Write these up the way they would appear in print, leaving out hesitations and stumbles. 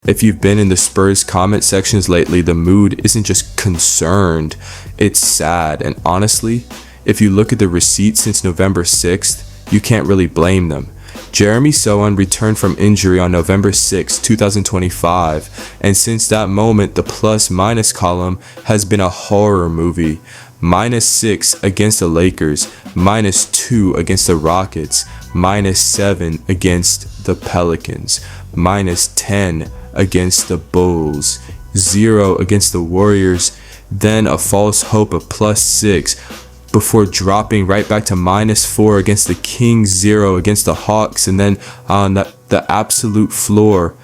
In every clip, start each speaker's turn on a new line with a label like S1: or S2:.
S1: If you've been in the Spurs comment sections lately, the mood isn't just concerned, it's sad. And honestly, if you look at the receipts since November 6th, you can't really blame them. Jeremy Sochan returned from injury on November 6, 2025, and since that moment, the plus-minus column has been a horror movie. -6 against the Lakers, -2 against the Rockets, -7 against the Pelicans, -10 against the Bulls, 0 against the Warriors, then a false hope of +6, before dropping right back to -4 against the Kings, 0 against the Hawks, and then on the absolute floor,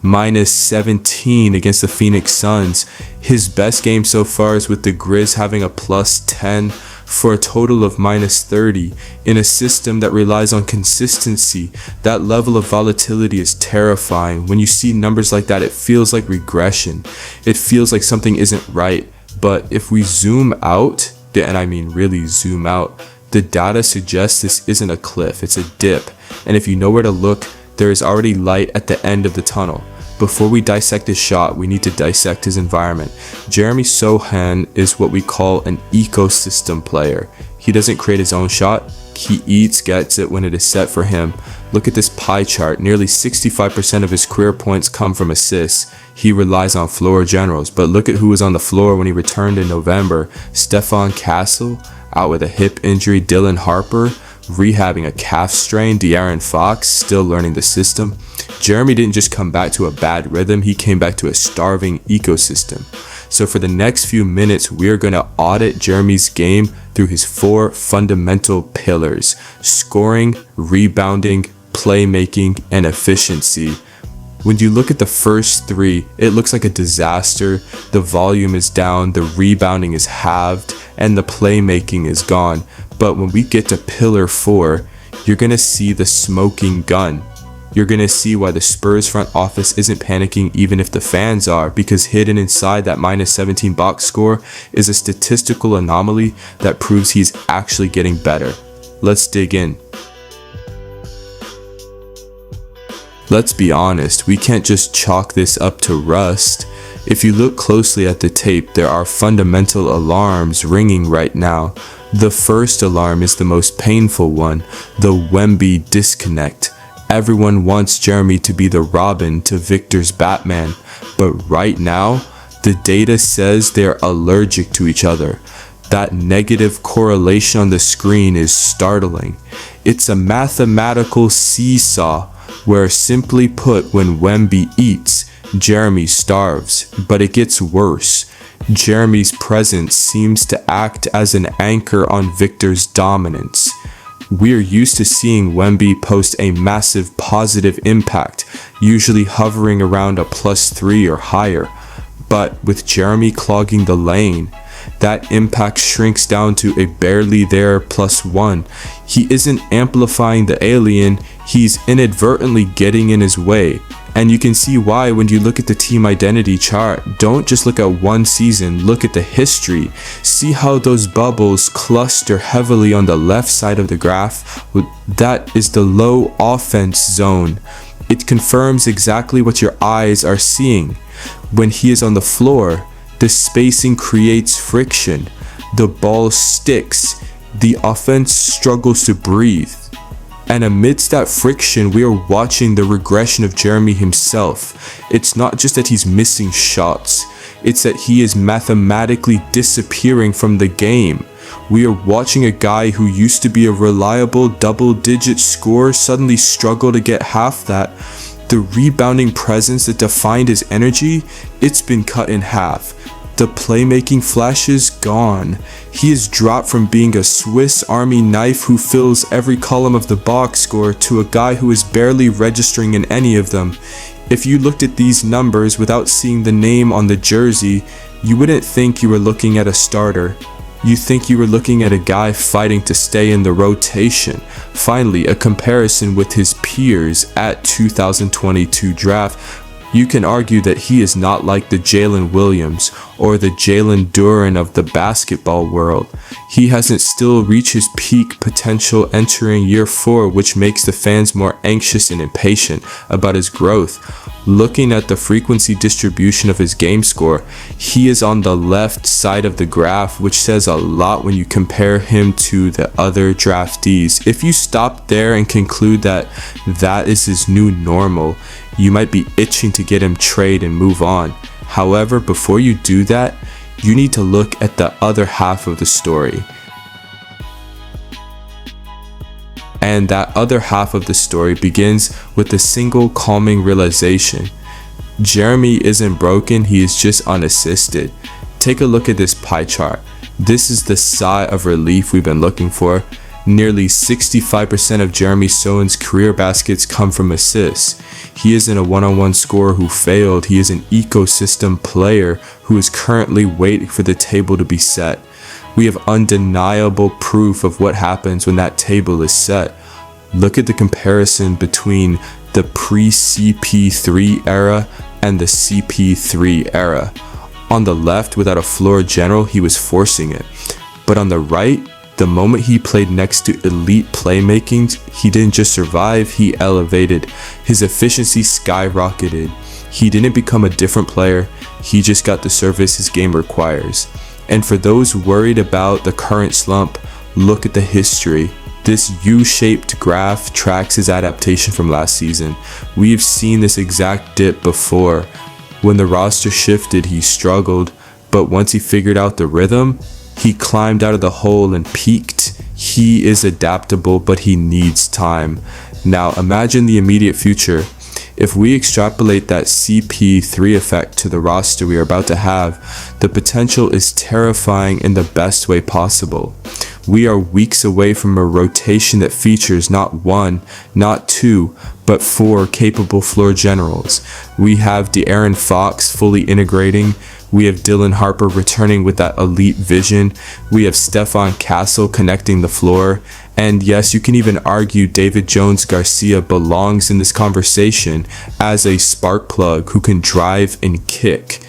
S1: -17 against the Phoenix Suns. His best game so far is with the Grizz having a +10 for a total of -30 in a system that relies on consistency. That level of volatility is terrifying. When you see numbers like that, it feels like regression. It feels like something isn't right. But if we zoom out, and I mean really zoom out, the data suggests this isn't a cliff, it's a dip. And if you know where to look, there is already light at the end of the tunnel. Before we dissect his shot, we need to dissect his environment. Jeremy Sochan is what we call an ecosystem player. He doesn't create his own shot, he gets it when it is set for him. Look at this pie chart. Nearly 65% of his career points come from assists. He relies on floor generals, but look at who was on the floor when he returned in November. Stephon Castle, out with a hip injury. Harper, rehabbing a calf strain. De'Aaron Fox, still learning the system. Jeremy didn't just come back to a bad rhythm, he came back to a starving ecosystem. So for the next few minutes, we're going to audit Jeremy's game through his 4 fundamental pillars: scoring, rebounding, playmaking, and efficiency. When you look at the first 3, it looks like a disaster. The volume is down, the rebounding is halved, and the playmaking is gone. But when we get to pillar 4, you're going to see the smoking gun. You're going to see why the Spurs front office isn't panicking even if the fans are, because hidden inside that -17 box score is a statistical anomaly that proves he's actually getting better. Let's dig in. Let's be honest, we can't just chalk this up to rust. If you look closely at the tape, there are fundamental alarms ringing right now. The first alarm is the most painful one, the Wemby disconnect. Everyone wants Jeremy to be the Robin to Victor's Batman, but right now, the data says they're allergic to each other. That negative correlation on the screen is startling. It's a mathematical seesaw, where simply put, when Wemby eats, Jeremy starves. But it gets worse. Jeremy's presence seems to act as an anchor on Victor's dominance. We're used to seeing Wemby post a massive positive impact, usually hovering around a +3 or higher. But with Jeremy clogging the lane, that impact shrinks down to a barely there +1. He isn't amplifying the alien, he's inadvertently getting in his way. And you can see why when you look at the team identity chart. Don't just look at one season, look at the history. See how those bubbles cluster heavily on the left side of the graph? That is the low offense zone. It confirms exactly what your eyes are seeing. When he is on the floor, the spacing creates friction. The ball sticks. The offense struggles to breathe. And amidst that friction, we are watching the regression of Jeremy himself. It's not just that he's missing shots, it's that he is mathematically disappearing from the game. We are watching a guy who used to be a reliable double-digit scorer suddenly struggle to get half that. The rebounding presence that defined his energy, it's been cut in half. The playmaking flashes gone. He has dropped from being a Swiss Army knife who fills every column of the box score to a guy who is barely registering in any of them. If you looked at these numbers without seeing the name on the jersey, you wouldn't think you were looking at a starter. You think you were looking at a guy fighting to stay in the rotation. Finally, a comparison with his peers at 2022 draft. You can argue that he is not like the Jalen Williams or the Jalen Duren of the basketball world. He hasn't still reached his peak potential entering year 4, which makes the fans more anxious and impatient about his growth. Looking at the frequency distribution of his game score, he is on the left side of the graph, which says a lot when you compare him to the other draftees. If you stop there and conclude that that is his new normal, you might be itching to get him traded and move on. However, before you do that, you need to look at the other half of the story. And that other half of the story begins with a single calming realization. Jeremy isn't broken, he is just unassisted. Take a look at this pie chart. This is the sigh of relief we've been looking for. Nearly 65% of Jeremy Sochan's career baskets come from assists. He isn't a one-on-one scorer who failed, he is an ecosystem player who is currently waiting for the table to be set. We have undeniable proof of what happens when that table is set. Look at the comparison between the pre-CP3 era and the CP3 era. On the left, without a floor general, he was forcing it. But on the right, the moment he played next to elite playmaking, he didn't just survive, he elevated. His efficiency skyrocketed. He didn't become a different player, he just got the service his game requires. And for those worried about the current slump, look at the history. This U-shaped graph tracks his adaptation from last season. We've seen this exact dip before. When the roster shifted, he struggled, but once he figured out the rhythm, he climbed out of the hole and peaked. He is adaptable, but he needs time. Now imagine the immediate future. If we extrapolate that CP3 effect to the roster we are about to have, the potential is terrifying in the best way possible. We are weeks away from a rotation that features not one, not two, but four capable floor generals. We have De'Aaron Fox fully integrating. We have Dylan Harper returning with that elite vision. We have Stephon Castle connecting the floor. And yes, you can even argue David Jones-Garcia belongs in this conversation as a spark plug who can drive and kick.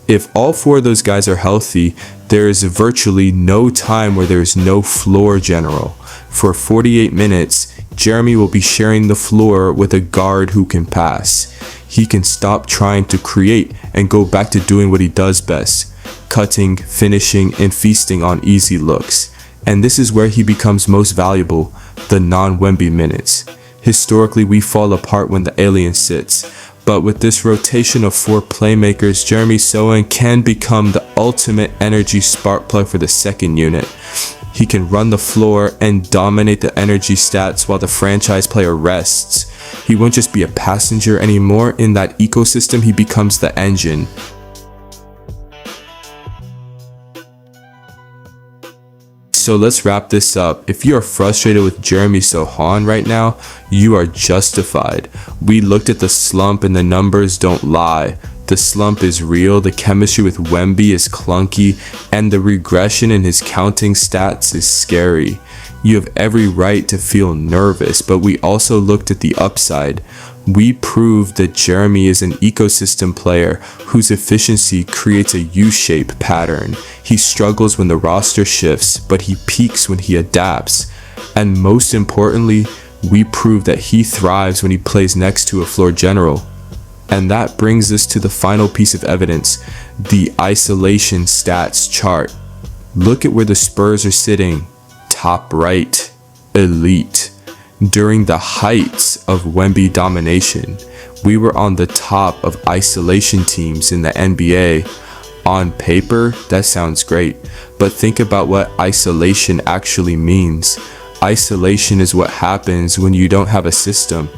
S1: If all four of those guys are healthy, there is virtually no time where there is no floor general. For 48 minutes, Jeremy will be sharing the floor with a guard who can pass. He can stop trying to create and go back to doing what he does best, cutting, finishing, and feasting on easy looks. And this is where he becomes most valuable, the non-Wemby minutes. Historically, we fall apart when the alien sits. But with this rotation of four playmakers, Jeremy Sochan can become the ultimate energy spark plug for the second unit. He can run the floor and dominate the energy stats while the franchise player rests. He won't just be a passenger anymore. In that ecosystem, he becomes the engine. So let's wrap this up. If you are frustrated with Jeremy Sochan right now, you are justified. We looked at the slump and the numbers don't lie. The slump is real, the chemistry with Wemby is clunky, and the regression in his counting stats is scary. You have every right to feel nervous, but we also looked at the upside. We proved that Jeremy is an ecosystem player whose efficiency creates a U-shape pattern. He struggles when the roster shifts, but he peaks when he adapts. And most importantly, we proved that he thrives when he plays next to a floor general. And that brings us to the final piece of evidence, the isolation stats chart. Look at where the Spurs are sitting. Top right, elite. During the heights of Wemby domination, we were on the top of isolation teams in the NBA. On paper, that sounds great, but think about what isolation actually means. Isolation is what happens when you don't have a system.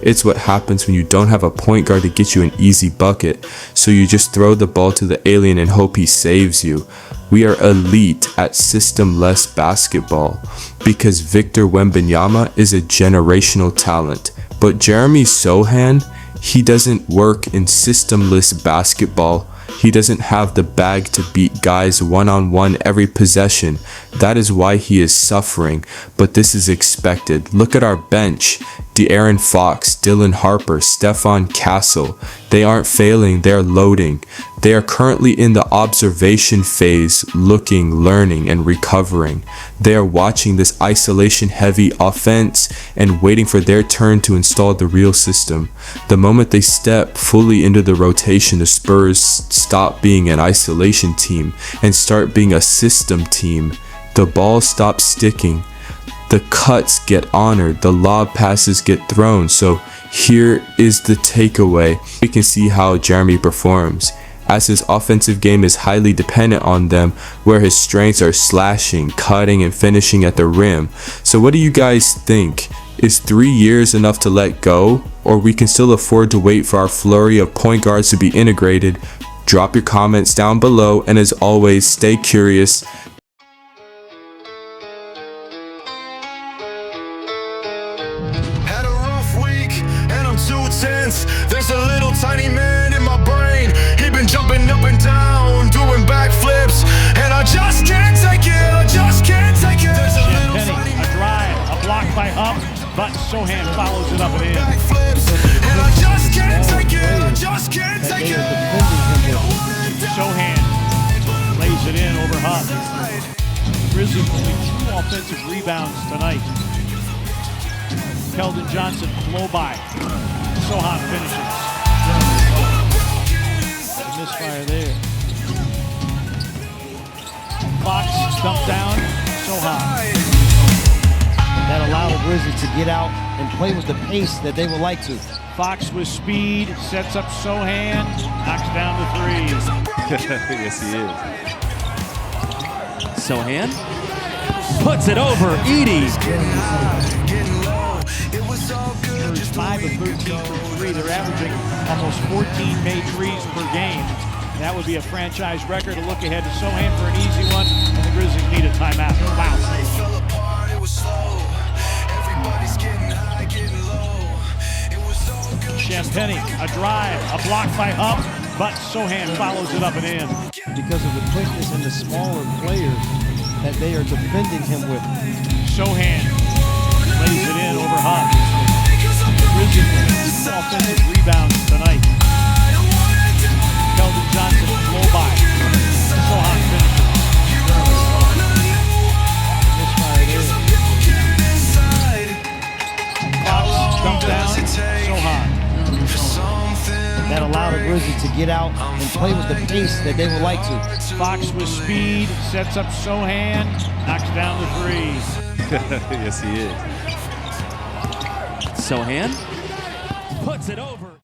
S1: It's what happens when you don't have a point guard to get you an easy bucket, so you just throw the ball to the alien and hope he saves you. We are elite at systemless basketball because Victor Wembanyama is a generational talent. But Jeremy Sochan, he doesn't work in systemless basketball. He doesn't have the bag to beat guys one-on-one every possession. That is why he is suffering, but this is expected. Look at our bench. De'Aaron Fox, Dylan Harper, Stephon Castle. They aren't failing, they're loading. They are currently in the observation phase, looking, learning, and recovering. They are watching this isolation-heavy offense and waiting for their turn to install the real system. The moment they step fully into the rotation, the Spurs stop being an isolation team and start being a system team. The ball stops sticking. The cuts get honored. The lob passes get thrown. So here is the takeaway. We can see how Jeremy performs, as his offensive game is highly dependent on them, where his strengths are slashing, cutting, and finishing at the rim. So what do you guys think? Is 3 years enough to let go, or we can still afford to wait for our flurry of point guards to be integrated? Drop your comments down below, and as always, stay curious.
S2: There's a little tiny man in my brain. He been jumping up and down, doing backflips, and I just can't take it. I just can't take it. There's a little tiny
S3: a drive, a block by Harper, but Sochan follows it up and in.
S2: backflips, and I just can't take it. I just can't take it.
S3: Sochan lays it in over Harper. Grizzlies only 2 offensive rebounds tonight. Keldon Johnson blow by. Sochan finishes. A misfire there. Fox dumped down. Sochan.
S4: That allowed the Grizzlies to get out and play with the pace that they would like to.
S3: Fox with speed, sets up Sochan, knocks down the 3.
S5: Yes, he is. Sochan puts it over Edie.
S3: 5 of 13 from 3. They're averaging almost 14 made threes per game. That would be a franchise record. A look ahead to Sochan for an easy one, and the Grizzlies need a timeout. Wow. Champagny, a drive, a block by Harper, but Sochan follows it up and in.
S4: Because of the quickness and the smaller players that they are defending him with.
S3: Sochan lays it in over Harper. Grizzlies 2 offensive rebounds tonight. Keldon Johnson blow by. Sochan finishes. Misfire there. Fox dumped down. Sochan.
S4: That allowed the Grizzlies to get out and play with the pace that they would like to.
S3: Fox with speed, sets up Sochan, knocks down the 3.
S5: Yes, he is. Sochan puts it over.